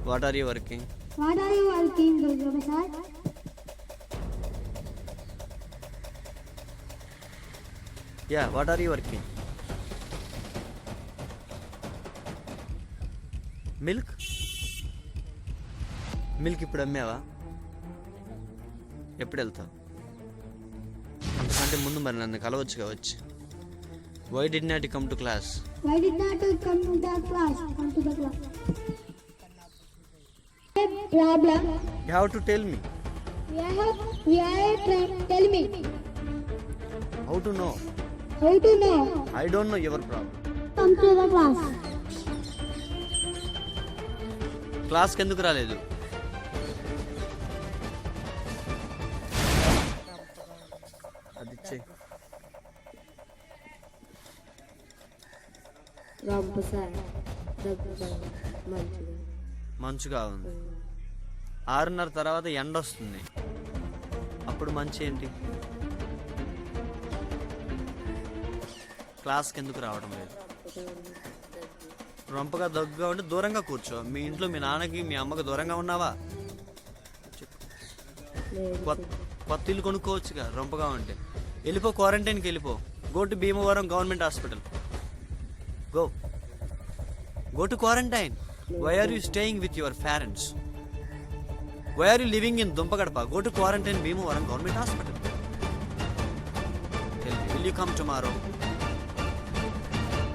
What are you working? What are you working, Durga Prasad? Yeah, what are you working? Milk ఇప్పుడు అమ్మావా? ఎప్పుడు వెళ్తావు? అంతకంటే ముందు మరి నన్ను కలవచ్చు కావచ్చు. Why did not come to class? Why did not you come to the class? Come to the class. Problem. You have to tell me. Tell me. How to know? How to know? I don't know your problem. Come to the class. క్లాస్కి ఎందుకు రాలేదు? అది ఇచ్చే. మంచుగా ఉంది. 6:30 తర్వాత ఎండ వస్తుంది. అప్పుడు మంచి ఏంటి? క్లాస్కి ఎందుకు రావడం లేదు? రొంపగా దగ్గరగా ఉంటే దూరంగా కూర్చో. మీ ఇంట్లో మీ నాన్నకి మీ అమ్మకి దూరంగా ఉన్నావా? కొత్త ఇల్లు కొనుక్కోవచ్చుగా రొంపగా ఉంటే. వెళ్ళిపో, క్వారంటైన్కి వెళ్ళిపో. Go to Bhimavaram government hospital. Go to quarantine. Why are you staying with your parents? Why are you living in Dumpagadapa? Go to quarantine Bhimavaram government hospital. Will you come tomorrow?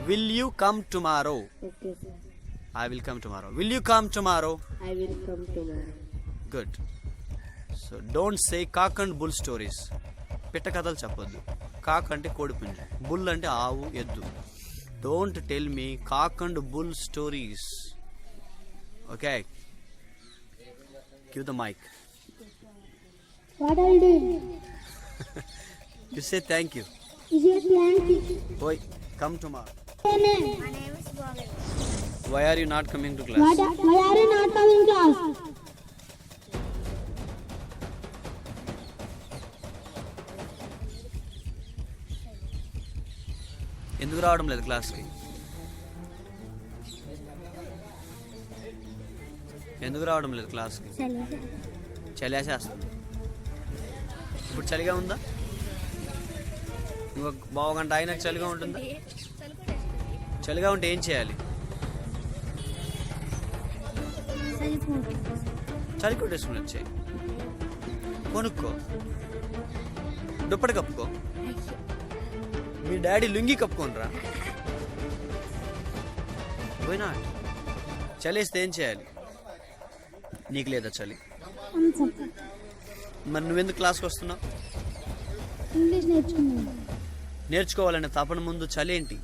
Will you come tomorrow? Okay, sir. I will come tomorrow. Will you come tomorrow? I will come tomorrow. Good. So don't say cock and bull stories. పిట్ట కథలు చెప్పొద్దు. కాక్ అంటే కోడిపుంజు, bull అంటే ఆవు ఎద్దు. Don't tell me cock and bull stories. Okay. Give the mic. What are you doing? You say thank you. Is your plan? Boy, come tomorrow. My name is Bobby. Why are you not coming to class? Why are you not coming to class? ఎందుకు రావడం లేదు క్లాస్కి? ఎందుకు రావడం లేదు క్లాస్కి? చలేసేస్తుంది. ఇప్పుడు చలిగా ఉందా? ఇంకొక బావగంట అయినాక చలిగా ఉంటుందా? చలిగా ఉంటే ఏం చేయాలి? చలి కొట్టేసుకుని వచ్చాయి. కొనుక్కో, దుప్పటి కప్పుకో. మీ డాడీ లుంగి కప్పుకోనరా? పోయినా చలేస్తే ఏం చేయాలి? నీకు లేదా చలి? మరి నువ్వెందుకు క్లాస్కి వస్తున్నావు? ఇంగ్లీష్ నేర్చుకున్నాను. నేర్చుకోవాలనే తపన ముందు చలి ఏంటి?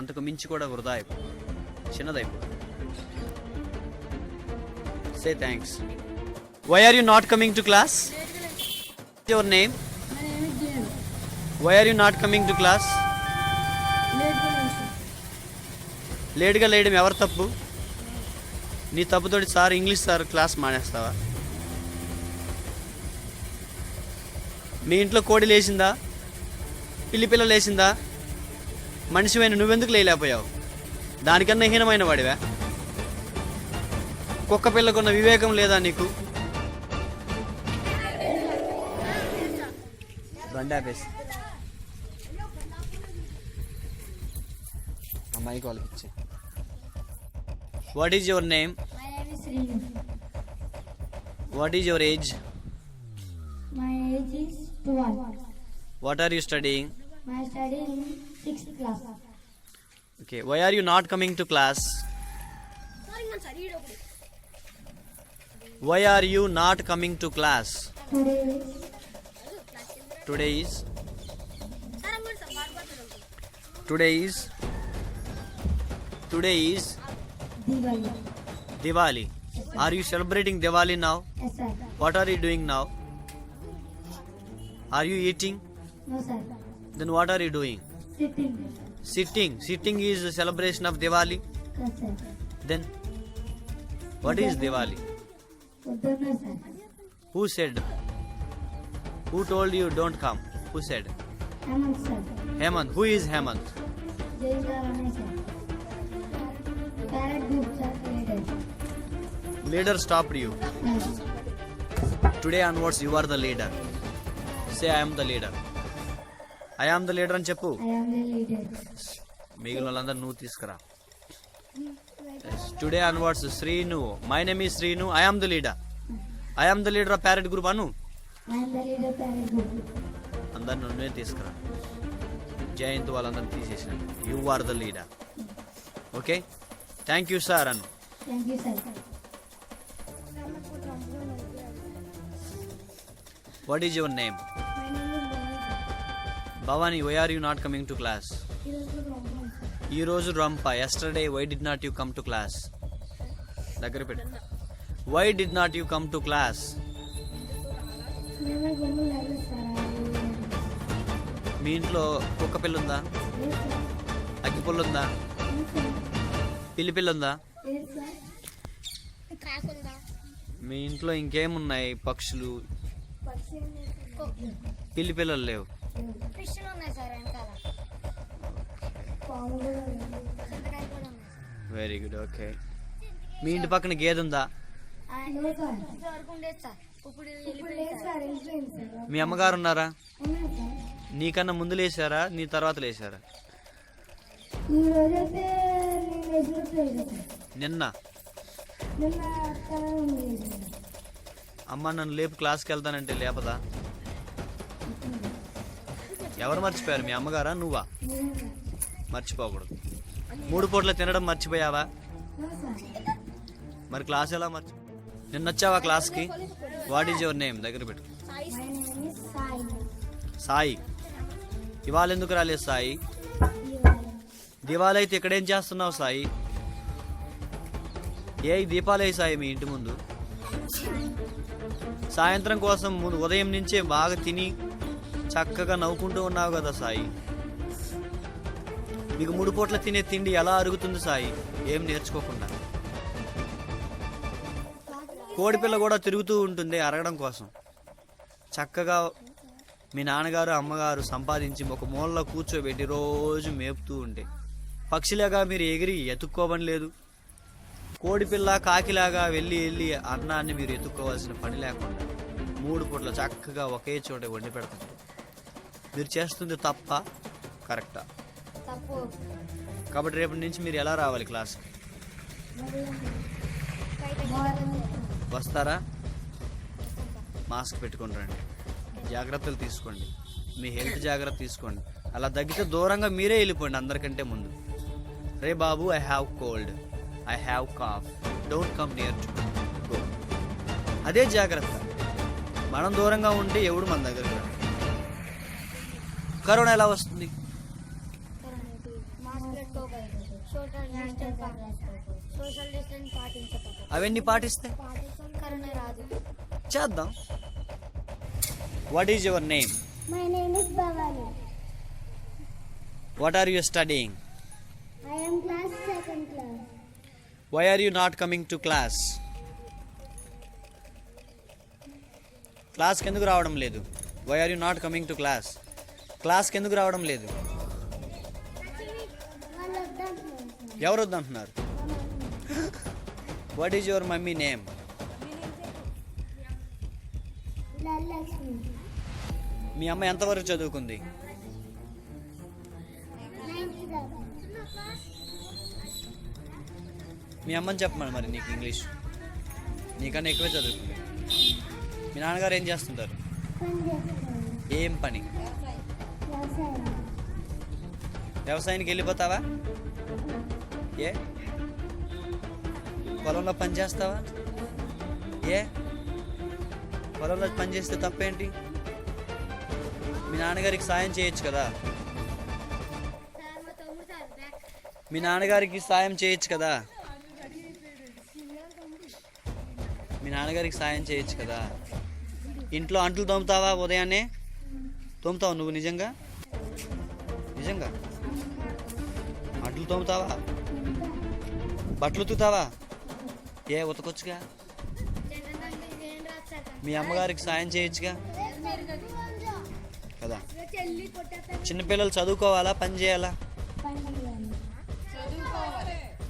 అంతకు మించి కూడా వృధా అయిపో, చిన్నదైపో. Say thanks. Why are you not coming to class? Your name? My name is Jane. Why are you not coming to class? లేట్గా లేయడం ఎవరు తప్పు? నీ తప్పుతోటి సార్ ఇంగ్లీష్ సార్ క్లాస్ మానేస్తావా? మీ ఇంట్లో కోడి లేచిందా? పిల్ల లేచిందా? మనిషివైన నువ్వెందుకు లేకపోయావు? దానికన్నా హీనమైన వాడివా? కుక్క పిల్లకున్న వివేకం లేదా నీకు? బండాపేసి అమ్మాయికి వాళ్ళకి ఇచ్చే. What is your name? My name is Srinu. What is your age? My age is 12. What are you studying? My study in 6th class. Okay, why are you not coming to class? Why are you not coming to class? Today is Today is Diwali. Diwali. Are you celebrating Diwali now? Yes, sir. What are you doing now? Are you eating? No, sir. Then what are you doing? Sitting. Sitting is a celebration of Diwali. Yes, sir. Then what is Diwali? Udana, sir. Who said? Who told you don't come? Who said? Hemant, sir. Hemant. Who is Hemant? జైరాలనే sir parrot group sir leader leader stopped you. Today onwards you are the leader. Say I am the leader. I am the leader అని చెప్పు. I am the leader. మిగిలిన వాళ్ళందరూ నువ్వు తీసుకురా. Today onwards Srinu. My name ఈ Srinu. I am the leader. I am the leader of parrot group అను. I am the leader parrot group. అందరు నువ్వే తీసుకురా. జయంత్ వాళ్ళందరూ తీసేసిన. You are the leader. Okay, thank you sir అను. Thank you sir. What is your name? My name is Bhavani. Why are you not coming to class? ఈ రోజు రంప. Yesterday why did not you come to class? దగ్గర పెట్టు. Why did not you come to class? నేను గమ్ము లేదు sir. మీ ఇంట్లో కుక్క పిల్ల ఉందా? లేదు సార్. అగ్గిపుల్ల ఉందా? లేదు సార్. పిల్లి పిల్ల ఉందా? లేదు సార్. కాకుందా మీ ఇంట్లో ఇంకేమున్నాయి? పక్షులు, పక్షి పిల్లి పిల్లలు లేవు. ఫిష్లు ఉన్నాయి సార్ వెనకాల. పాములు కూడా ఉన్నాయి. చింతకాయ కూడా ఉన్నాయి. Very good. ఓకే, మీ ఇంటి పక్కన గేదె ఉందా? లేదు సార్. ఇంతవరకు ఉండేది సార్. ఇప్పుడు లేదు సార్. వెళ్ళిపోయింది సార్. మీ అమ్మగారు ఉన్నారా? ఉన్నాయి సార్. నీకన్నా ముందు లేచారా, నీ తర్వాత లేచారా? ఈ రోజైతే నేను వేసినప్పుడు లేదు సార్. నిన్న నిన్న అక్కడ లేదు సార్. అమ్మ నన్ను లేపు క్లాస్కి వెళ్తానంటే లేపదా? ఎవరు మర్చిపోయారు, మీ అమ్మగారా నువ్వా? లేదు సార్. మర్చిపోకూడదు. 3 పూట్ల తినడం మర్చిపోయావా? లేదు సార్. మరి క్లాస్ ఎలా నిన్న వచ్చావా క్లాస్కి? What is your name? దగ్గర పెట్టు. My name is Sai. Sai. ఇవాళ ఎందుకు రాలేదు సాయి? దివాళీ అయితే ఇక్కడేం చేస్తున్నావు సాయి? ఏ దీపాలే సాయి మీ ఇంటి ముందు? సాయంత్రం కోసం ఉదయం నుంచే బాగా తిని చక్కగా నవ్వుకుంటూ ఉన్నావు కదా సాయి. మీకు 3 పూట్ల తినే తిండి ఎలా అరుగుతుంది సాయి ఏం నేర్చుకోకుండా? కోడిపిల్ల కూడా తిరుగుతూ ఉంటుంది అరగడం కోసం. చక్కగా మీ నాన్నగారు అమ్మగారు సంపాదించి ఒక మూలలో కూర్చోబెట్టి రోజు మేపుతూ ఉంటే పక్షిలాగా మీరు ఎగిరి ఎత్తుక్కోవని లేదు. కోడిపిల్ల కాకిలాగా వెళ్ళి వెళ్ళి అన్నాన్ని మీరు ఎత్తుక్కోవాల్సిన పని లేకుండా 3 పూట్ల చక్కగా ఒకే చోట వండి పెడుతుంది. మీరు చేస్తుంది తప్ప కరెక్టా? తప్పు. కాబట్టి రేపటి నుంచి మీరు ఎలా రావాలి క్లాస్కి? వస్తారా? మాస్క్ పెట్టుకొని రండి. జాగ్రత్తలు తీసుకోండి. మీ హెల్త్ జాగ్రత్త తీసుకోండి. అలా తగ్గితే దూరంగా మీరే వెళ్ళిపోండి అందరికంటే ముందు. రే బాబు, I have cold, I have cough, don't come near to go. అదే జాగ్రత్త. మనం దూరంగా ఉంటే ఎవడు మన దగ్గరికి రాడు. కరోనా ఎలా వస్తుంది? సోషల్ డిస్టెన్స్ పాటించకపోతే అవన్నీ పాటిస్తే కరోనా రాదు. చేద్దాం. What is your name? My name is Bhavani. What are you studying? I am class 2nd class. Why are you not coming to class? క్లాస్కి ఎందుకు రావడం లేదు? Why are you not coming to class? క్లాస్కి ఎందుకు రావడం లేదు? వాళ్ళు వద్దంటున్నారు. ఎవరు వద్దంటున్నారు? What is your mummy name? Lakshmi. మీ అమ్మ ఎంతవరకు చదువుకుంది? 9th class. మీ అమ్మని చెప్పమని మరి నీకు ఇంగ్లీష్ నీకన్నా ఎక్కువే చదువుకుంది. మీ నాన్నగారు ఏం చేస్తుంటారు? పని చేస్తాను. ఏం పని? వ్యవసాయం. వ్యవసాయానికి వెళ్ళిపోతావా? ఏ పొలంలో పని చేస్తావా? ఏ పొలంలో పని చేస్తే తప్పేంటి? మీ నాన్నగారికి సాయం చేయొచ్చు కదా. మీ నాన్నగారికి సాయం చేయొచ్చు కదా. మీ నాన్నగారికి సాయం చేయొచ్చు కదా. ఇంట్లో అంట్లు తోముతావా? ఉదయాన్నే తోముతావా నువ్వు? నిజంగా నిజంగా అంట్లు తోముతావా? బట్టలు ఉతుకుతావా? ఏ ఉతకొచ్చుగా. మీ అమ్మగారికి సాయం చేయొచ్చుగా కదా. చిన్నపిల్లలు చదువుకోవాలా పని చేయాలా? పని చేయాలి.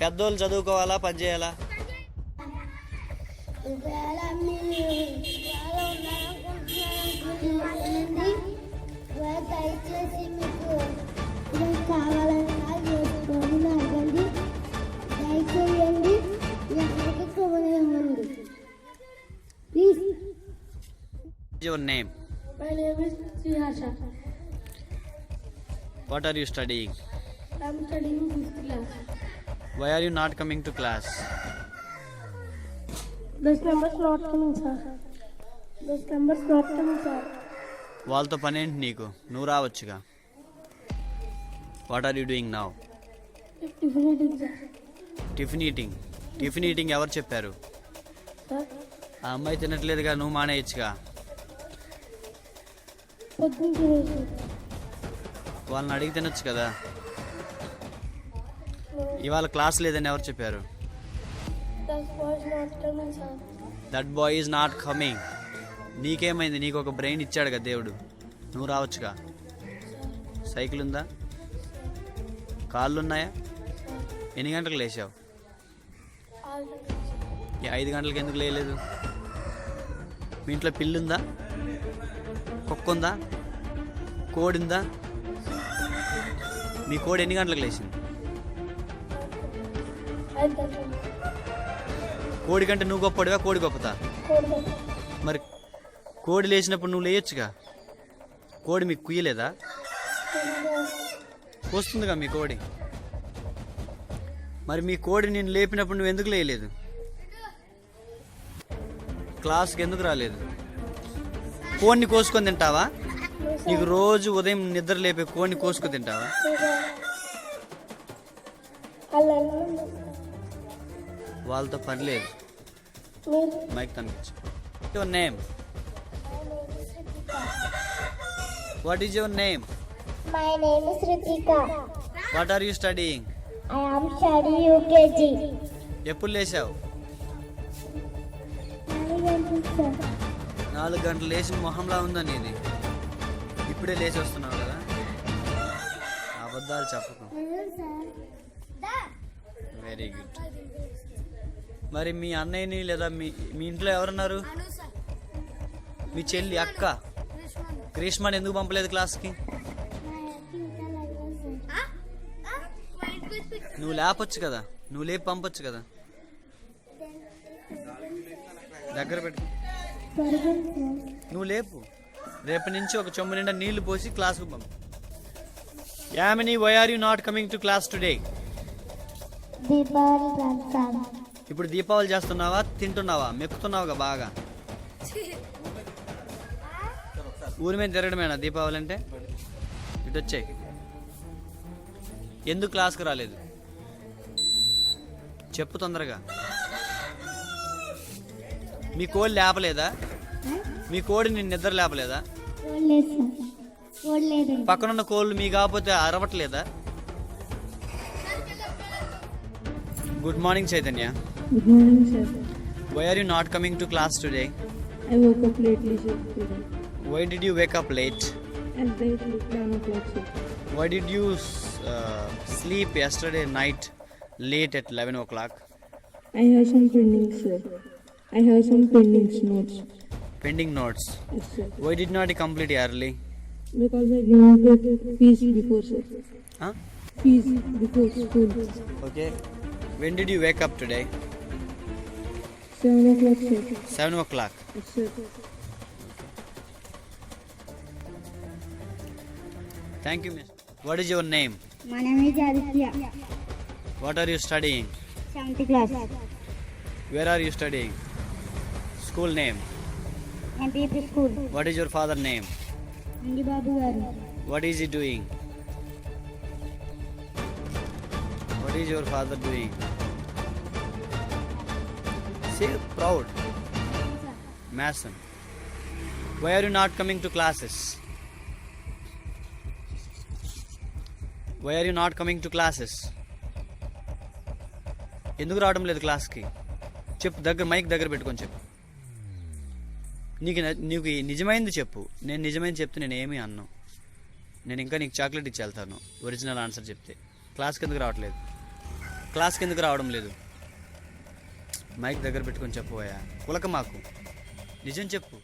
పెద్దోళ్ళు చదువుకోవాలా పని చేయాలా? ఒకవేళ మీరు ఉన్నారనుకుంటున్నారండి, దయచేసి మీకు కావాలని చేసుకోండి, అడగండి, దయచేయండి, ఎవరికి కోరేయండి please. Your name? My name is Sriharsha. What are you studying? I am studying 5th class. Why are you not coming to class? This number is not coming, sir. This number is not coming, sir. వాళ్ళతో పని ఏంటి నీకు? నువ్వు రావచ్చుగా. What are you doing now? Tiffin eating, sir. Tiffin eating. Tiffin eating ఎవరు చెప్పారు? Sir, ఆ అమ్మాయి తినట్లేదుగా, నువ్వు మానేయచ్చుగా. పొద్దున్న తినేసి. వాళ్ళని అడిగి తినొచ్చు కదా. ఇవాళ క్లాస్ లేదని ఎవరు చెప్పారు? That boy is not coming, sir. That boy is not coming. నీకేమైంది? నీకు ఒక బ్రెయిన్ ఇచ్చాడు కదా దేవుడు, నువ్వు రావచ్చుగా. సైకిల్ ఉందా? కాళ్ళు ఉన్నాయా? ఎన్ని గంటలకు లేచావు? 5 గంటలకు ఎందుకు లేలేదు? మీ ఇంట్లో పిల్లుందా? కుక్క ఉందా? కోడి ఉందా? మీ కోడి ఎన్ని గంటలకు లేచింది? కోడి కంటే నువ్వు గొప్పడివా, కోడి గొప్పదా? మరి కోడి లేచినప్పుడు నువ్వు లేయొచ్చుగా. కోడి మీకు కుయ్యలేదా? వస్తుందిగా మీ కోడి. మరి మీ కోడి నేను లేపినప్పుడు నువ్వు ఎందుకు లేయలేదు? క్లాస్కి ఎందుకు రాలేదు? కోడిని కోసుకొని తింటావా? నీకు రోజు ఉదయం నిద్ర లేపే కోడిని కోసుకొని తింటావా? వాళ్ళతో పని లేదు. మైక్ తనకిచ్చు. Your name? What is your name? My name is Ritika. What are you studying? I am studying UKG. ఎప్పుడు లేచావు? 4 గంటలు లేచిన మొహంలా ఉందని ఇది. ఇప్పుడే లేచి వస్తున్నావు కదా. అబద్ధాలు చెప్పకు. Very good. మరి మీ అన్నయ్యని లేదా మీ ఇంట్లో ఎవరున్నారు? మీ చెల్లి, అక్క, గ్రీష్మాని ఎందుకు పంపలేదు క్లాస్కి? నువ్వు లేపొచ్చు కదా, నువ్వు లేపి పంపొచ్చు కదా. దగ్గర పెట్టు. నువ్వు లేపు. రేపటి నుంచి ఒక చెంబు నిండా నీళ్లు పోసి క్లాస్కు పంపు. Yamini, why are you not coming to class today? Deepavali చేస్తాను. ఇప్పుడు దీపావళి చేస్తున్నావా, తింటున్నావా, మెక్కుతున్నావుగా బాగా? ఊరి మీద తిరగడమేనా దీపావళి అంటే? ఇటు వచ్చాయి. ఎందుకు క్లాస్కి రాలేదు చెప్పు తొందరగా. మీ కోడి లేపలేదా? మీ కోడి నిన్ను నిద్ర లేపలేదా? పక్కనున్న కోళ్ళు మీ కాకపోతే అరవట్లేదా? Good morning Chaitanya. Good morning, sir. Why are you not coming to class today? I woke up lately, sir. Today. Why did you wake up late? And they took 11 o'clock, sir. Why did you sleep yesterday night late at 11 o'clock? I have some pendings, sir. I have some pendings notes. Pending notes. Yes, sir. Why did not you complete early? Because I didn't get fees before, sir. Huh? Fees before school. Okay. When did you wake up today? 7 o'clock, sir. 7 o'clock. Yes, sir. Thank you, miss. What is your name? My name is Aditya. What are you studying? 7th class. Where are you studying? School name? MPP school. What is your father name? Angi Babu garu. What is he doing? What is your father doing? Say proud. Mason. Why are you not coming to classes? Why are you not coming to classes? ఎందుకు రావడం లేదు క్లాస్కి చెప్పు. దగ్గర mic దగ్గర పెట్టుకొని చెప్పు. నీకు నిజమైంది చెప్పు. నేను నిజమైంది చెప్తే నేను ఏమీ అన్నాను. నేను ఇంకా నీకు చాక్లెట్ ఇచ్చి వెళ్తాను ఒరిజినల్ ఆన్సర్ చెప్తే. క్లాస్కి ఎందుకు రావట్లేదు? క్లాస్కి ఎందుకు రావడం లేదు? మైక్ దగ్గర పెట్టుకొని చెప్పబోయా, కులక మాకు నిజం చెప్పు.